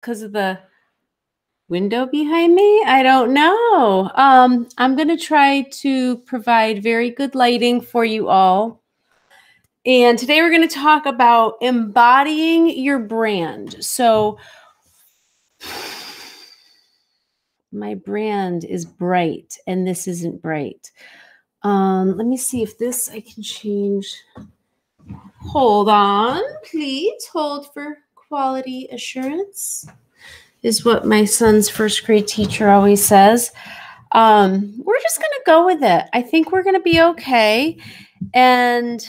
because of the window behind me? I don't know. I'm going to try to provide very good lighting for you all. And today we're going to talk about embodying your brand. So my brand is bright and this isn't bright. Let me see if this I can change. Hold on, please. Hold for quality assurance is what my son's first grade teacher always says. We're just going to go with it. I think we're going to be okay. And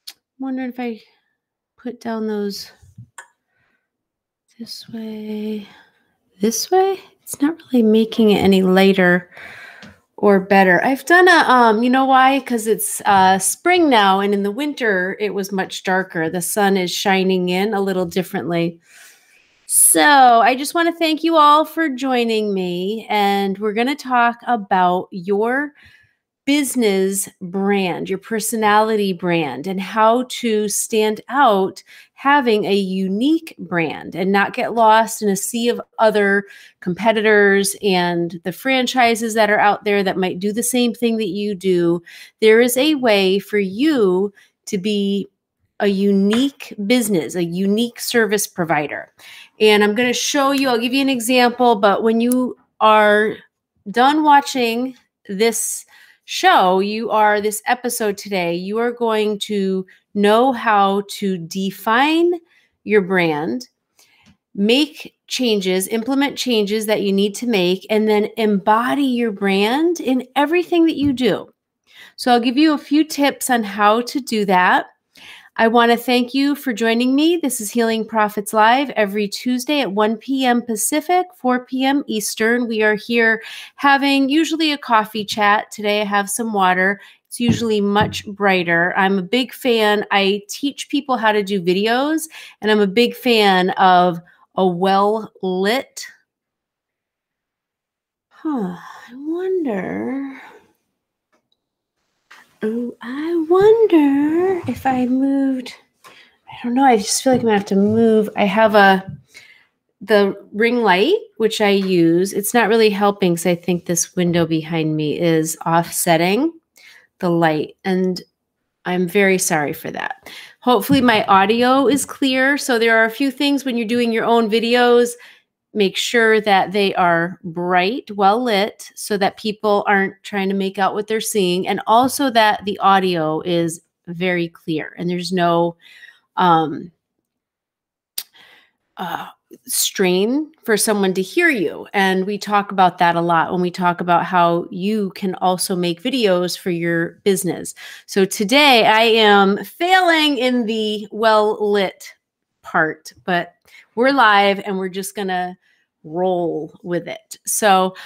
I'm wondering if I put down those this way. It's not really making it any lighter or better. I've done a, you know why? Because it's spring now, and in the winter, it was much darker. The sun is shining in a little differently. So I just want to thank you all for joining me, and we're going to talk about your business brand, your personality brand, and how to stand out having a unique brand and not get lost in a sea of other competitors and the franchises that are out there that might do the same thing that you do. There is a way for you to be a unique business, a unique service provider. And I'm going to show you, I'll give you an example, but when you are done watching this show, this episode today, you are going to know how to define your brand, make changes, implement changes that you need to make, and then embody your brand in everything that you do. So I'll give you a few tips on how to do that. I want to thank you for joining me. This is Healing Profits Live every Tuesday at 1 p.m. Pacific, 4 p.m. Eastern. We are here having usually a coffee chat. Today I have some water. It's usually much brighter. I'm a big fan. I teach people how to do videos, and I'm a big fan of a well-lit. I wonder if I moved. I don't know. I just feel like I'm gonna have to move. I have the ring light, which I use. It's not really helping because I think this window behind me is offsetting the light, and I'm very sorry for that. Hopefully my audio is clear. So there are a few things when you're doing your own videos. Make sure that they are bright, well lit, so that people aren't trying to make out what they're seeing, and also that the audio is very clear and there's no strain for someone to hear you. And we talk about that a lot when we talk about how you can also make videos for your business. So today I am failing in the well-lit part, but we're live and we're just going to roll with it. So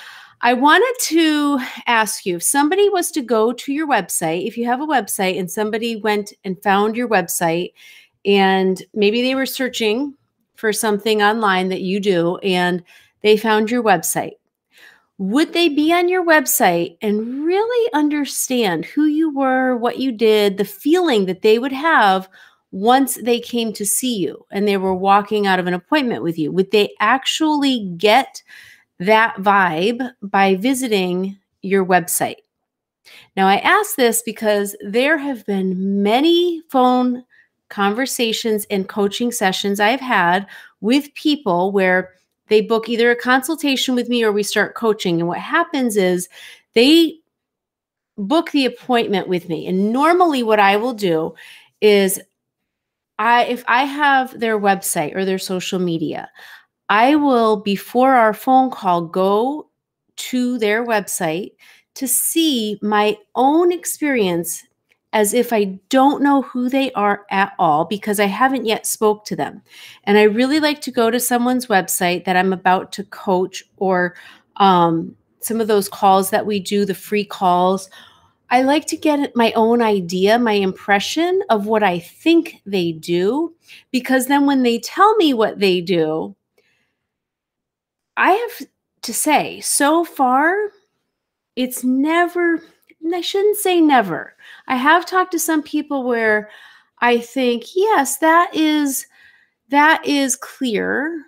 I wanted to ask you, if somebody was to go to your website, if you have a website and somebody went and found your website and maybe they were searching for something online that you do and they found your website, would they be on your website and really understand who you were, what you did, the feeling that they would have once they came to see you and they were walking out of an appointment with you? Would they actually get that vibe by visiting your website? Now, I ask this because there have been many phone conversations and coaching sessions I've had with people where they book either a consultation with me or we start coaching. And what happens is they book the appointment with me. And normally what I will do is if I have their website or their social media, I will, before our phone call, go to their website to see my own experience as if I don't know who they are at all because I haven't yet spoke to them. And I really like to go to someone's website that I'm about to coach, or some of those calls that we do, the free calls. I like to get my own idea, my impression of what I think they do, because then when they tell me what they do, I have to say, so far, it's never, I shouldn't say never. I have talked to some people where I think, yes, that is that is clear,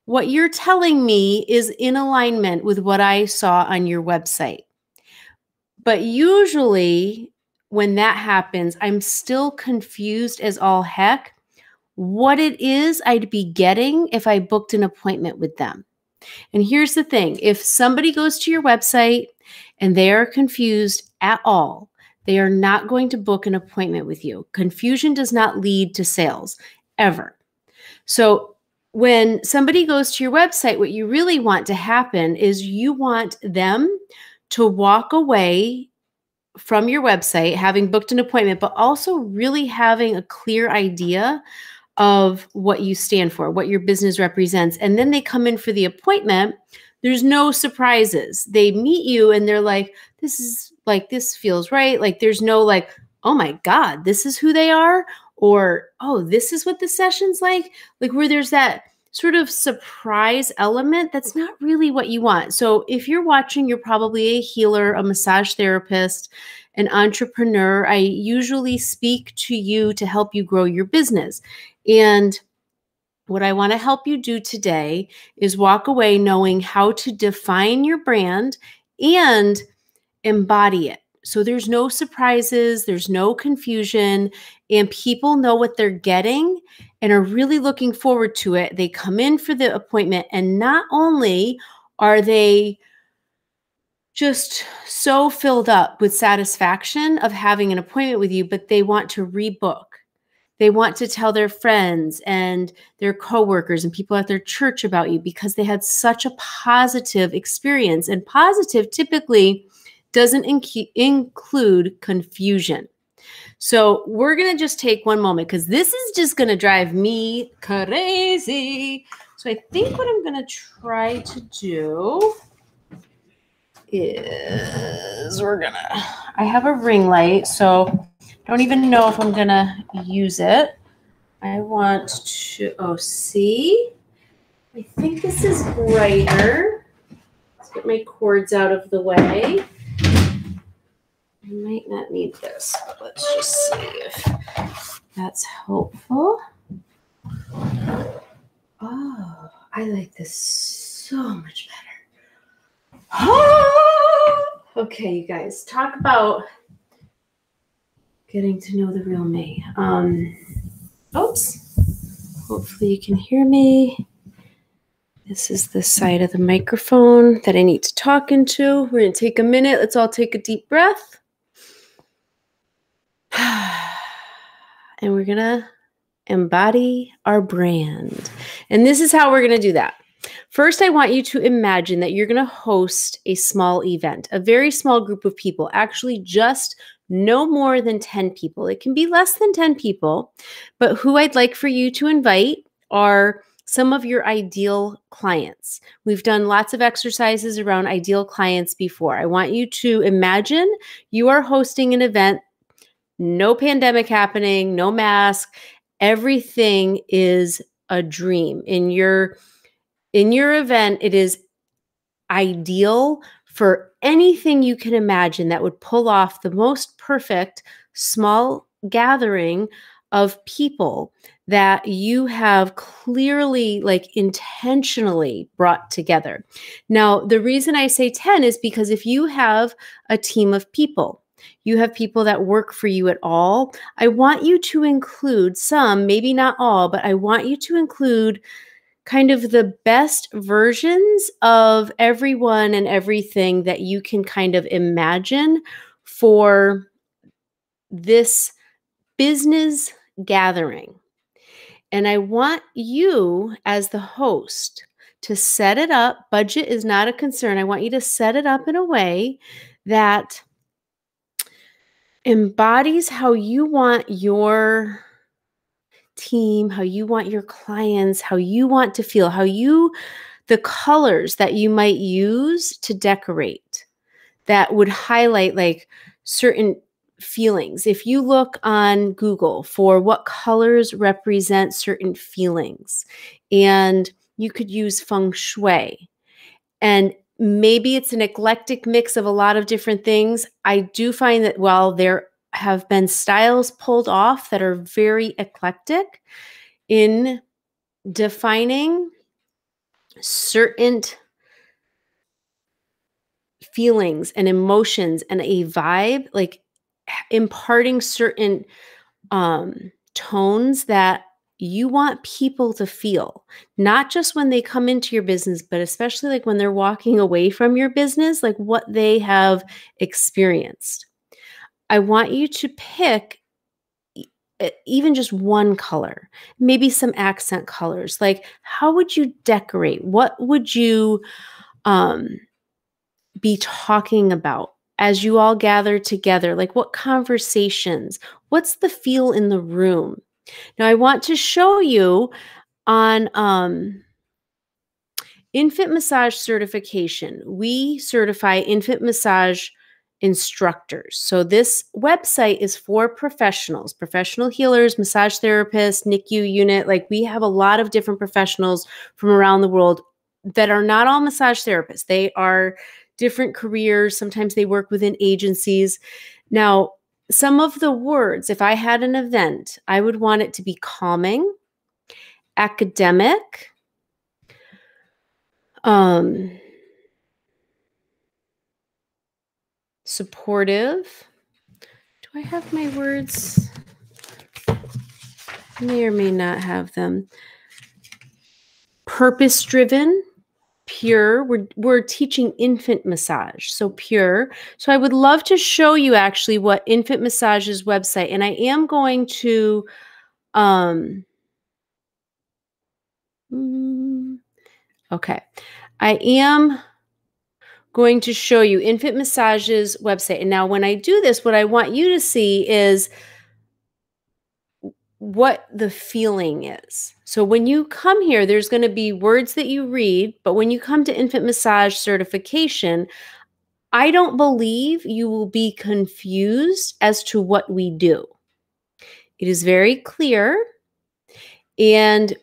what you're telling me is in alignment with what I saw on your website. But usually when that happens, I'm still confused as all heck what it is I'd be getting if I booked an appointment with them. And here's the thing, if somebody goes to your website and they are confused at all, they are not going to book an appointment with you. Confusion does not lead to sales, ever. So when somebody goes to your website, what you really want to happen is you want them to walk away from your website having booked an appointment, but also really having a clear idea of what you stand for, what your business represents. And then they come in for the appointment. There's no surprises. They meet you and they're like, this feels right. Like there's no like, oh my God, this is who they are. Or, oh, this is what the session's like where there's that sort of surprise element. That's not really what you want. So if you're watching, you're probably a healer, a massage therapist, an entrepreneur. I usually speak to you to help you grow your business. And what I want to help you do today is walk away knowing how to define your brand and embody it. So there's no surprises, there's no confusion, and people know what they're getting and are really looking forward to it. They come in for the appointment, and not only are they just so filled up with satisfaction of having an appointment with you, but they want to rebook. They want to tell their friends and their coworkers and people at their church about you because they had such a positive experience. And positive typically doesn't include confusion. So we're going to just take one moment because this is just going to drive me crazy. So I think what I'm going to try to do is I have a ring light, so I don't even know if I'm going to use it. I want to, see? I think this is brighter. Let's get my cords out of the way. I might not need this, but let's just see if that's helpful. Oh, I like this so much better. Oh! Okay, you guys, talk about getting to know the real me. Oops. Hopefully you can hear me. This is the side of the microphone that I need to talk into. We're going to take a minute. Let's all take a deep breath. And we're going to embody our brand. And this is how we're going to do that. First, I want you to imagine that you're going to host a small event, a very small group of people, actually just no more than 10 people. It can be less than 10 people, but who I'd like for you to invite are some of your ideal clients. We've done lots of exercises around ideal clients before. I want you to imagine you are hosting an event, no pandemic happening, no mask. Everything is a dream. In your event, it is ideal for anything you can imagine that would pull off the most perfect small gathering of people that you have clearly, intentionally brought together. Now, the reason I say 10 is because if you have a team of people, you have people that work for you at all, I want you to include some, maybe not all, but I want you to include kind of the best versions of everyone and everything that you can kind of imagine for this business gathering. And I want you as the host to set it up. Budget is not a concern. I want you to set it up in a way that embodies how you want your team, how you want your clients, how you want to feel, the colors that you might use to decorate that would highlight certain feelings. If you look on Google for what colors represent certain feelings, and you could use feng shui, and maybe it's an eclectic mix of a lot of different things. I do find that while there have been styles pulled off that are very eclectic in defining certain feelings and emotions and a vibe, like imparting certain tones that you want people to feel, not just when they come into your business, but especially like when they're walking away from your business, like what they have experienced. I want you to pick even just one color, maybe some accent colors. Like, how would you decorate? What would you be talking about as you all gather together? Like, what conversations? What's the feel in the room? Now, I want to show you on infant massage certification. We certify infant massage instructors. So this website is for professionals, professional healers, massage therapists, NICU unit. Like, we have a lot of different professionals from around the world that are not all massage therapists. They are different careers. Sometimes they work within agencies. Now, some of the words, if I had an event, I would want it to be calming, academic, supportive. Do I have my words? I may or may not have them. Purpose-driven, pure. We're teaching infant massage, so pure. So I would love to show you actually what Infant Massage's website, and I am going to okay. I am going to show you Infant Massage's website. And now when I do this, what I want you to see is what the feeling is. So when you come here, there's going to be words that you read, but when you come to infant massage certification, I don't believe you will be confused as to what we do. It is very clear. And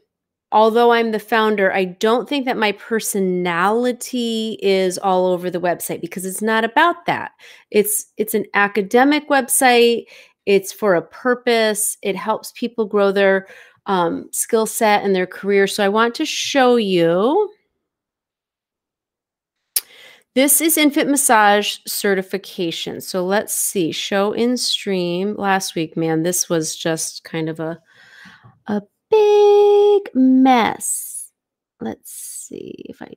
although I'm the founder, I don't think that my personality is all over the website, because it's not about that. It's an academic website. It's for a purpose. It helps people grow their skill set and their career. So I want to show you. This is infant massage certification. So let's see. Show in stream last week. Man, this was just kind of a big mess. Let's see if I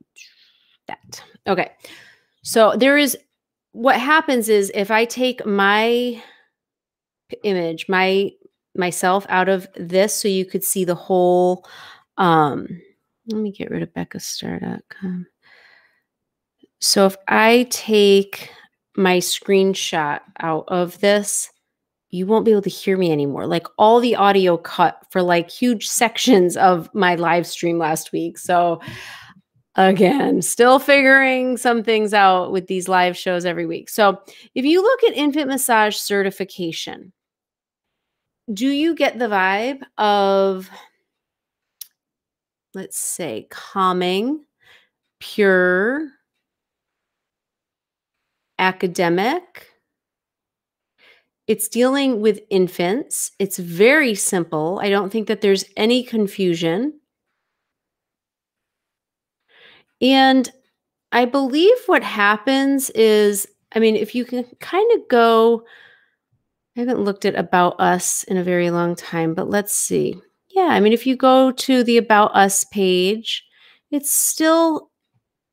that. Okay. So there is, what happens is if I take my image, myself out of this so you could see the whole, let me get rid of beccastar.com. So if I take my screenshot out of this, you won't be able to hear me anymore. Like, all the audio cut for like huge sections of my live stream last week. So again, still figuring some things out with these live shows every week. So if you look at infant massage certification, do you get the vibe of, let's say, calming, pure, academic? It's dealing with infants. It's very simple. I don't think that there's any confusion. And I believe what happens is, I mean, if you can kind of go, I haven't looked at About Us in a very long time, but let's see. Yeah, I mean, if you go to the About Us page, it still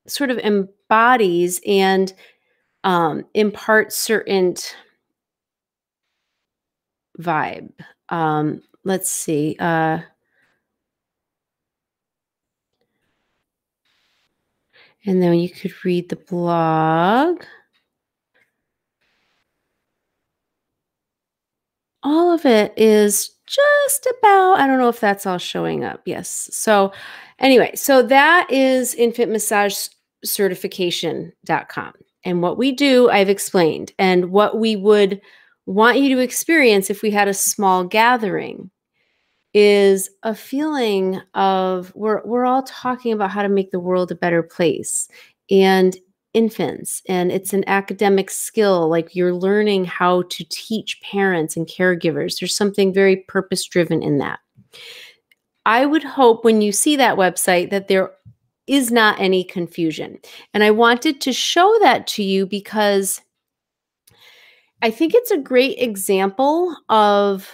sort of embodies and imparts certain vibe. Let's see. And then you could read the blog. All of it is just about, I don't know if that's all showing up. Yes. So anyway, so that is infantmassagecertification.com. And what we do, I've explained. And what we would want you to experience if we had a small gathering is a feeling of we're all talking about how to make the world a better place. And infants and it's an academic skill, like you're learning how to teach parents and caregivers. There's something very purpose-driven in that. I would hope when you see that website that there is not any confusion. And I wanted to show that to you because I think it's a great example of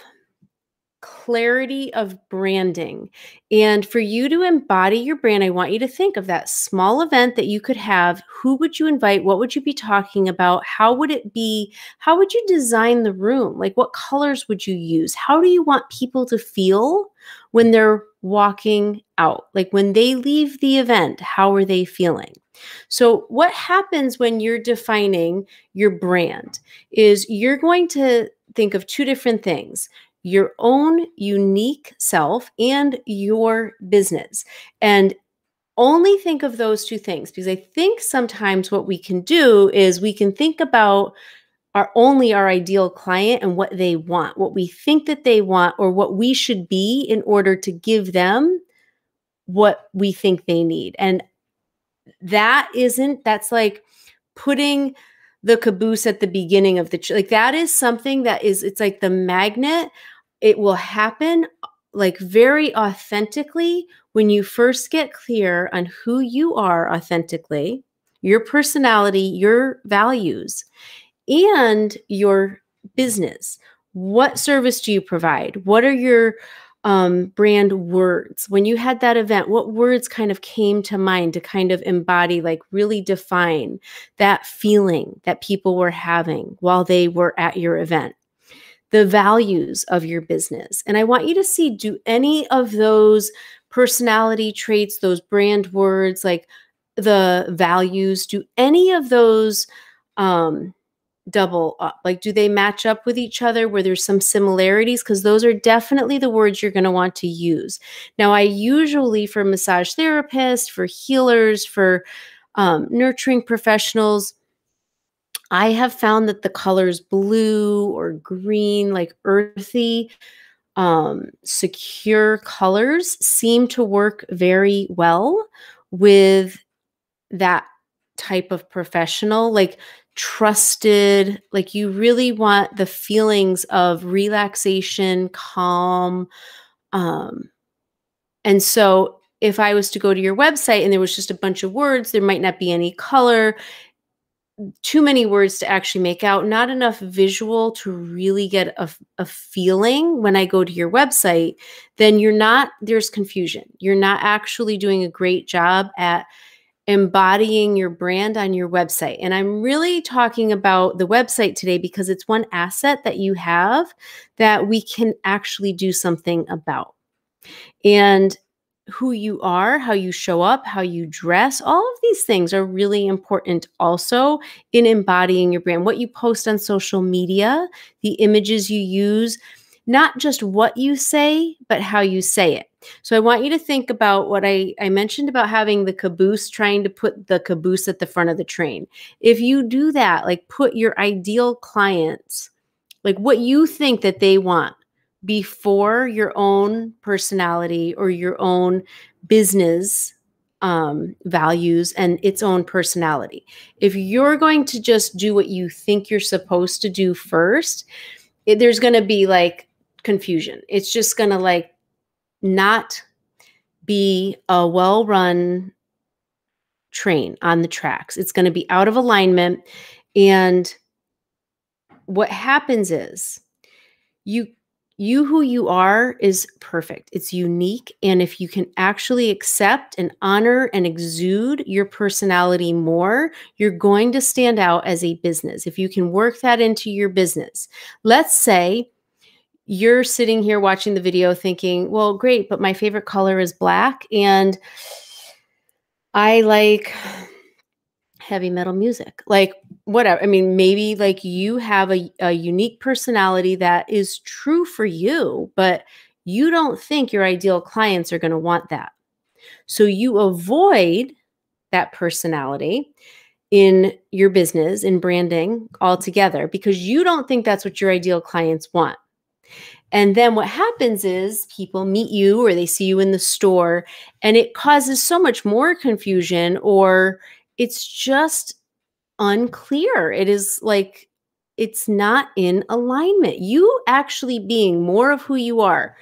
clarity of branding. And for you to embody your brand, I want you to think of that small event that you could have. Who would you invite? What would you be talking about? How would it be? How would you design the room? Like, what colors would you use? How do you want people to feel when they're walking out? Like, when they leave the event, how are they feeling? So what happens when you're defining your brand is you're going to think of two different things: your own unique self and your business. And only think of those two things, because I think sometimes what we can do is we can think about our ideal client and what they want, what we think that they want, or what we should be in order to give them what we think they need. And that's like putting the caboose at the beginning of like that is something that is, it's like the magnet. It will happen like very authentically when you first get clear on who you are authentically, your personality, your values, and your business. What service do you provide? What are your brand words? When you had that event, what words kind of came to mind to kind of embody, like really define that feeling that people were having while they were at your event? The values of your business. And I want you to see, do any of those personality traits, those brand words, like the values, do any of those double up? Like, do they match up with each other where there's some similarities? Because those are definitely the words you're going to want to use. Now, I usually, for massage therapists, for healers, for nurturing professionals, I have found that the colors blue or green, like earthy, secure colors, seem to work very well with that type of professional, like trusted, like you really want the feelings of relaxation, calm. And so if I was to go to your website and there was just a bunch of words, there might not be any color, too many words to actually make out, not enough visual to really get a feeling when I go to your website, then there's confusion. You're not actually doing a great job at embodying your brand on your website. And I'm really talking about the website today because it's one asset that you have that we can actually do something about. And who you are, how you show up, how you dress, all of these things are really important also in embodying your brand. What you post on social media, the images you use, not just what you say, but how you say it. So I want you to think about what I mentioned about having the caboose, trying to put the caboose at the front of the train. If you do that, like put your ideal clients, like what you think that they want, before your own personality or your own business values and its own personality. If you're going to just do what you think you're supposed to do first, there's going to be like confusion. It's just going to like not be a well-run train on the tracks. It's going to be out of alignment. And what happens is you who you are is perfect. It's unique. And if you can actually accept and honor and exude your personality more, you're going to stand out as a business. If you can work that into your business. Let's say you're sitting here watching the video thinking, well, great, but my favorite color is black and I like heavy metal music, like whatever. I mean, maybe like you have a unique personality that is true for you, but you don't think your ideal clients are going to want that. So you avoid that personality in your business, in branding altogether, because you don't think that's what your ideal clients want. And then what happens is people meet you or they see you in the store and it causes so much more confusion, or it's just unclear. It is like, it's not in alignment. You actually being more of who you are.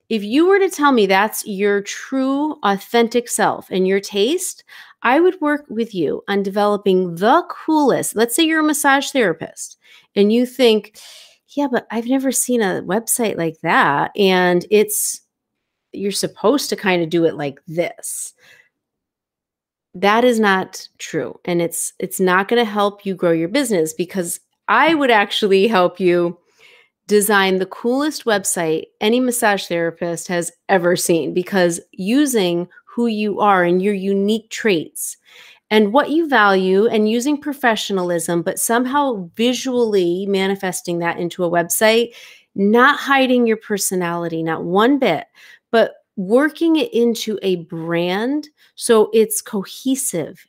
If you were to tell me that's your true, authentic self and your taste, I would work with you on developing the coolest. Let's say you're a massage therapist and you think, yeah, but I've never seen a website like that. And you're supposed to kind of do it like this. That is not true. And it's not going to help you grow your business, because I would actually help you design the coolest website any massage therapist has ever seen, because using who you are and your unique traits and what you value and using professionalism, but somehow visually manifesting that into a website, not hiding your personality, not one bit, but working it into a brand so it's cohesive.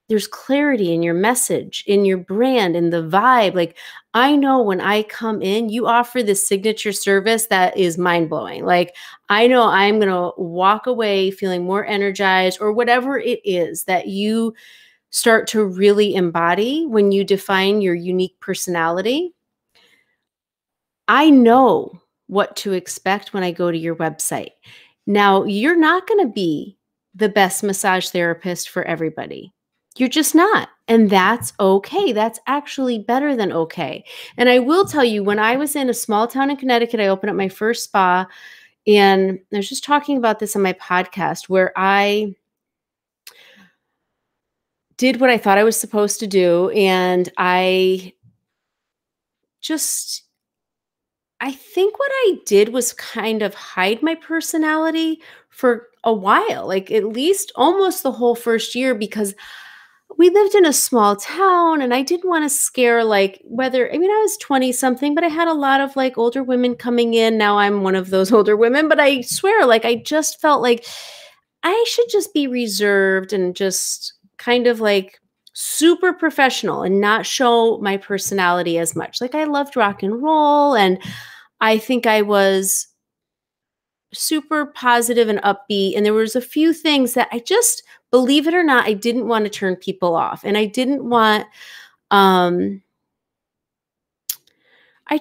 There's clarity in your message, in your brand, in the vibe. Like, I know when I come in, you offer this signature service that is mind blowing. Like, I know I'm going to walk away feeling more energized, or whatever it is that you start to really embody when you define your unique personality. I know what to expect when I go to your website. Now, you're not going to be the best massage therapist for everybody. You're just not. And that's okay. That's actually better than okay. And I will tell you, when I was in a small town in Connecticut, I opened up my first spa. And I was just talking about this on my podcast, where I did what I thought I was supposed to do. And I think what I did was kind of hide my personality for a while, like at least almost the whole first year, because we lived in a small town and I didn't want to scare, I was 20 something, but I had a lot of like older women coming in. Now I'm one of those older women, but I swear, I just felt like I should just be reserved and just kind of like super professional and not show my personality as much. Like, I loved rock and roll, and I think I was super positive and upbeat. And there was a few things that I just, believe it or not, I didn't want to turn people off. And I didn't want, I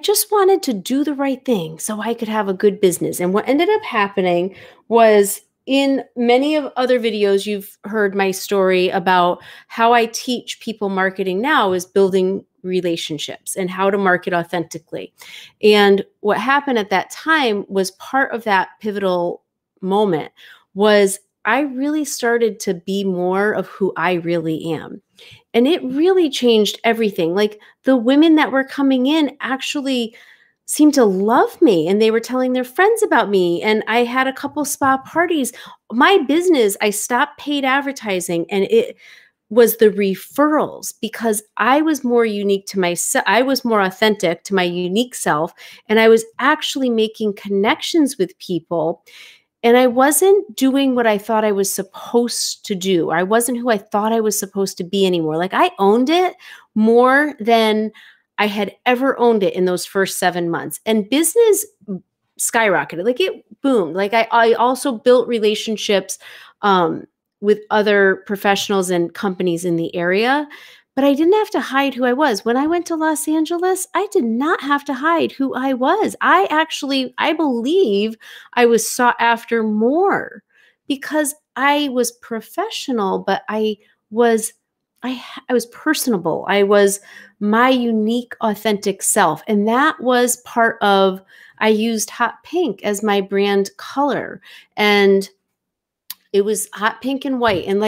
just wanted to do the right thing so I could have a good business. And what ended up happening was, in many of other videos, you've heard my story about how I teach people marketing now is building relationships and how to market authentically. And what happened at that time was, part of that pivotal moment was, I really started to be more of who I really am. And it really changed everything. Like, the women that were coming in actually seemed to love me, and they were telling their friends about me. And I had a couple spa parties. My business, I stopped paid advertising, and it was the referrals, because I was more unique to myself. I was more authentic to my unique self, and I was actually making connections with people. And I wasn't doing what I thought I was supposed to do. I wasn't who I thought I was supposed to be anymore. Like, I owned it more than I had ever owned it in those first 7 months. And business skyrocketed. Like, it boomed. Like, I also built relationships with other professionals and companies in the area. But I didn't have to hide who I was. When I went to Los Angeles, I did not have to hide who I was. I believe I was sought after more because I was professional, but I was personable. I was my unique, authentic self. And that was part of, I used hot pink as my brand color. And it was hot pink and white. And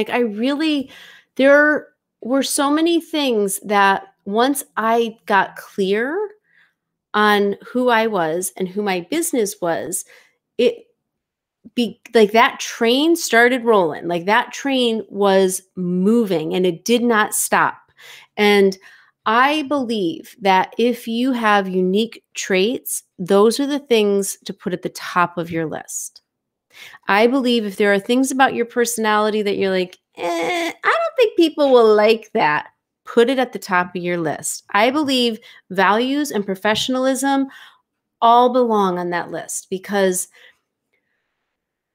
there were so many things that, once I got clear on who I was and who my business was, that train started rolling. Like, that train was moving, and it did not stop. And I believe that if you have unique traits, those are the things to put at the top of your list. I believe if there are things about your personality that you're like, I don't think people will like that, put it at the top of your list. I believe values and professionalism all belong on that list, because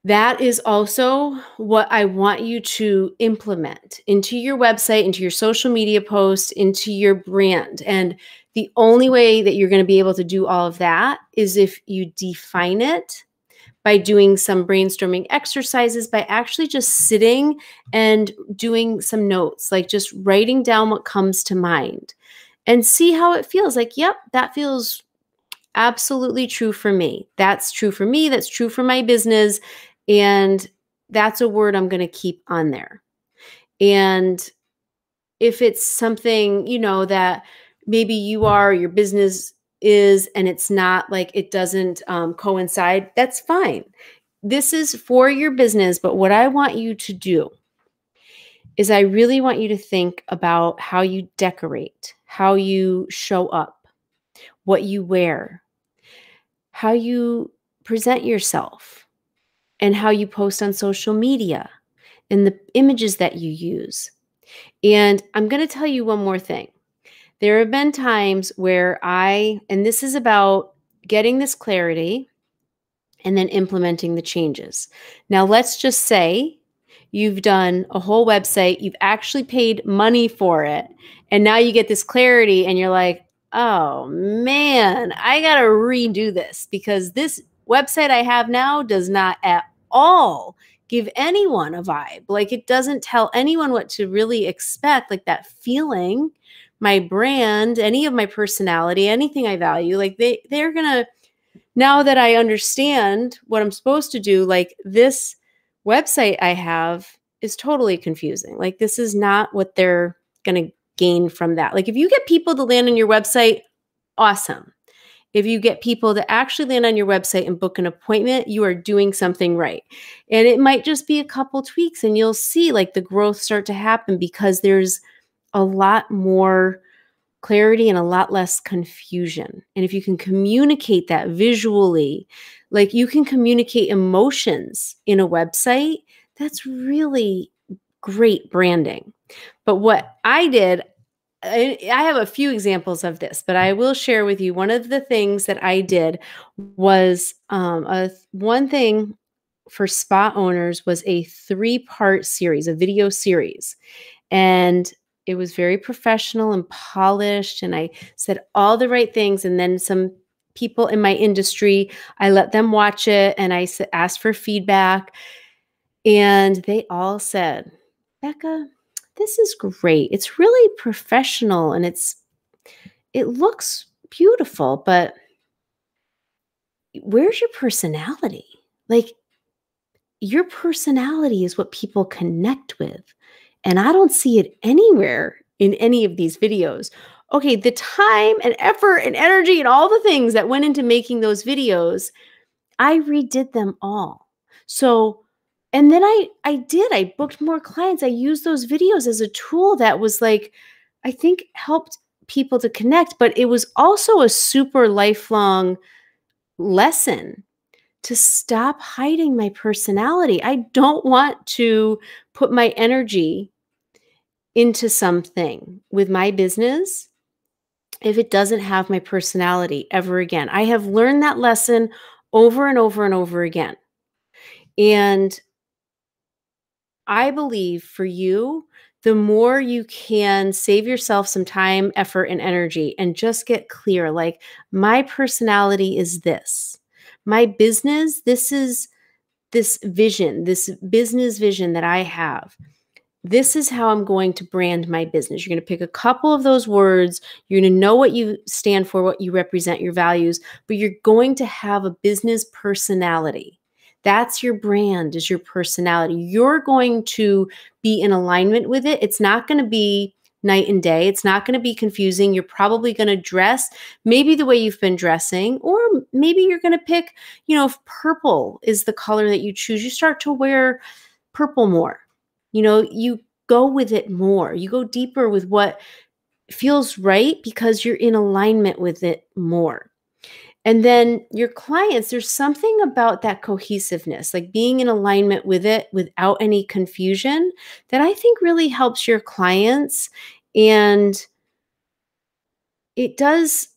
That is also what I want you to implement into your website, into your social media posts, into your brand. And the only way that you're going to be able to do all of that is if you define it by doing some brainstorming exercises, by actually just sitting and doing some notes, like just writing down what comes to mind and see how it feels. Like, yep, that feels absolutely true for me. That's true for me. That's true for my business. And that's a word I'm going to keep on there. And if it's something, that maybe you are, your business is, and it's not, like it doesn't coincide, that's fine. This is for your business. But what I want you to do is I really want you to think about how you decorate, how you show up, what you wear, how you present yourself, and how you post on social media and the images that you use. And I'm going to tell you one more thing. There have been times where and this is about getting this clarity and then implementing the changes. Now, let's just say you've done a whole website, you've actually paid money for it, and now you get this clarity and you're like, oh man, I got to redo this because this website I have now does not at all give anyone a vibe. Like, it doesn't tell anyone what to really expect, like that feeling, my brand, any of my personality, anything I value. Like they're going to, now that I understand what I'm supposed to do, like this website I have is totally confusing. Like, this is not what they're going to gain from that. Like, if you get people to land on your website, awesome. If you get people to actually land on your website and book an appointment, you are doing something right. And it might just be a couple tweaks and you'll see like the growth start to happen because there's a lot more clarity and a lot less confusion. And if you can communicate that visually, like you can communicate emotions in a website, that's really great branding. But what I did, I have a few examples of this, but I will share with you one of the things that I did was one thing for spa owners was a 3-part series, a video series. And it was very professional and polished. And I said all the right things. And then some people in my industry, I let them watch it and I asked for feedback. And they all said, Becca, this is great. It's really professional and it looks beautiful, but where's your personality? Like, your personality is what people connect with. And I don't see it anywhere in any of these videos. Okay, the time and effort and energy and all the things that went into making those videos, I redid them all. So, and then I booked more clients. I used those videos as a tool that was like, I think helped people to connect, but it was also a super lifelong lesson to stop hiding my personality. I don't want to put my energy into something with my business if it doesn't have my personality ever again. I have learned that lesson over and over and over again. And I believe for you, the more you can save yourself some time, effort, and energy and just get clear, like, my personality is this. My business, this is this vision, this business vision that I have. This is how I'm going to brand my business. You're going to pick a couple of those words. You're going to know what you stand for, what you represent, your values, but you're going to have a business personality. That's your brand, is your personality. You're going to be in alignment with it. It's not going to be night and day. It's not going to be confusing. You're probably going to dress maybe the way you've been dressing, or maybe you're going to pick, if purple is the color that you choose, you start to wear purple more. You go with it more. You go deeper with what feels right because you're in alignment with it more. And then your clients, there's something about that cohesiveness, like being in alignment with it without any confusion, that I think really helps your clients. And it does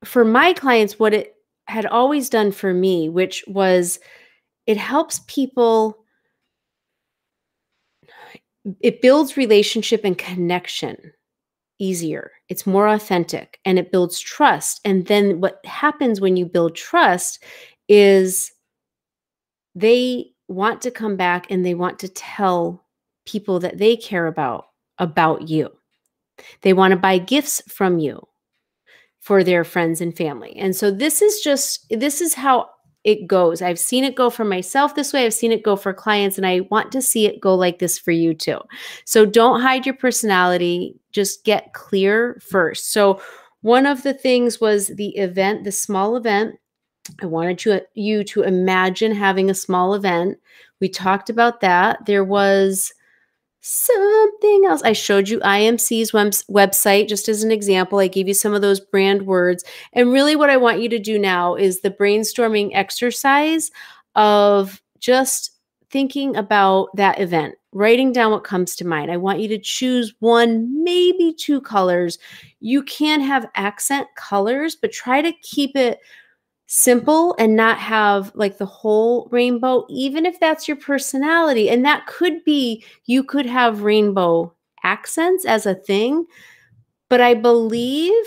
for my clients what it had always done for me, which was it helps people, it builds relationship and connection easier. It's more authentic and it builds trust. And then what happens when you build trust is they want to come back and they want to tell people that they care about you. They want to buy gifts from you for their friends and family. And so this is how it goes. I've seen it go for myself this way. I've seen it go for clients, and I want to see it go like this for you too. So don't hide your personality. Just get clear first. So one of the things was the event, the small event. I wanted you to imagine having a small event. We talked about that. There was something else. I showed you IMC's website just as an example. I gave you some of those brand words. And really what I want you to do now is the brainstorming exercise of just thinking about that event, writing down what comes to mind. I want you to choose one, maybe two colors. You can have accent colors, but try to keep it simple and not have like the whole rainbow, even if that's your personality. And that could be, you could have rainbow accents as a thing. But I believe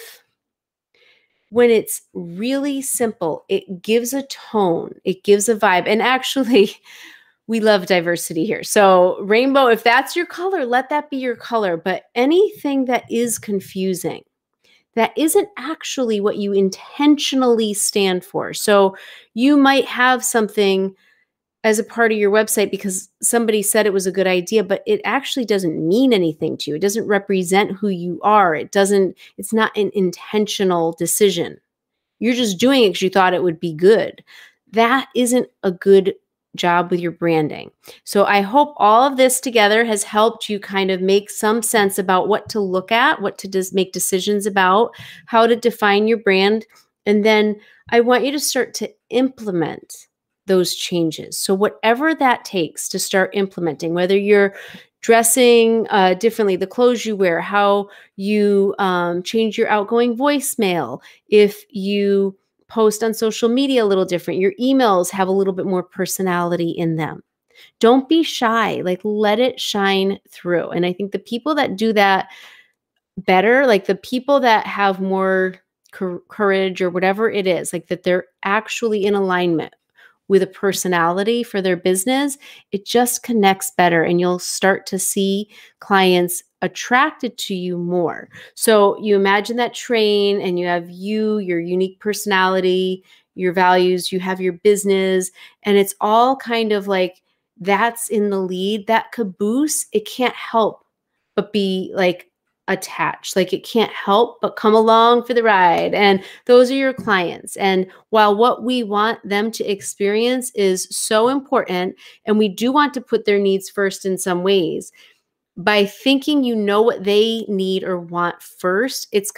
when it's really simple, it gives a tone, it gives a vibe. And actually, we love diversity here. So rainbow, if that's your color, let that be your color. But anything that is confusing, that isn't actually what you intentionally stand for. So you might have something as a part of your website because somebody said it was a good idea, but it actually doesn't mean anything to you. It doesn't represent who you are. It's not an intentional decision. You're just doing it because you thought it would be good. That isn't a good job with your branding. So I hope all of this together has helped you kind of make some sense about what to look at, what to make decisions about, how to define your brand. And then I want you to start to implement those changes. So whatever that takes to start implementing, whether you're dressing differently, the clothes you wear, how you change your outgoing voicemail, if you post on social media a little different, your emails have a little bit more personality in them. Don't be shy, like let it shine through. And I think the people that do that better, like the people that have more courage or whatever it is, like that they're actually in alignment with a personality for their business, it just connects better and you'll start to see clients attracted to you more. So you imagine that train and you have you, your unique personality, your values, you have your business, and it's all kind of like that's in the lead, that caboose, it can't help but be like attached. Like it can't help but come along for the ride. And those are your clients. And while what we want them to experience is so important, and we do want to put their needs first in some ways, by thinking you know what they need or want first, it's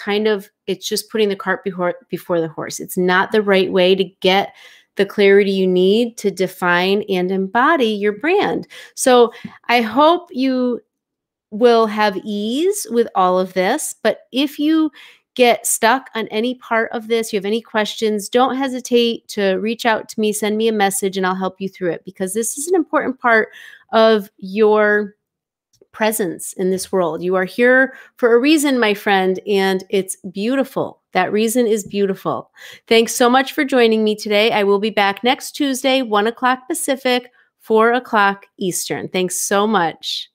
just putting the cart before the horse. It's not the right way to get the clarity you need to define and embody your brand. So I hope you will have ease with all of this. But if you get stuck on any part of this, you have any questions, don't hesitate to reach out to me, send me a message, and I'll help you through it, because this is an important part of your presence in this world. You are here for a reason, my friend, and it's beautiful. That reason is beautiful. Thanks so much for joining me today. I will be back next Tuesday, 1 o'clock Pacific, 4 o'clock Eastern. Thanks so much.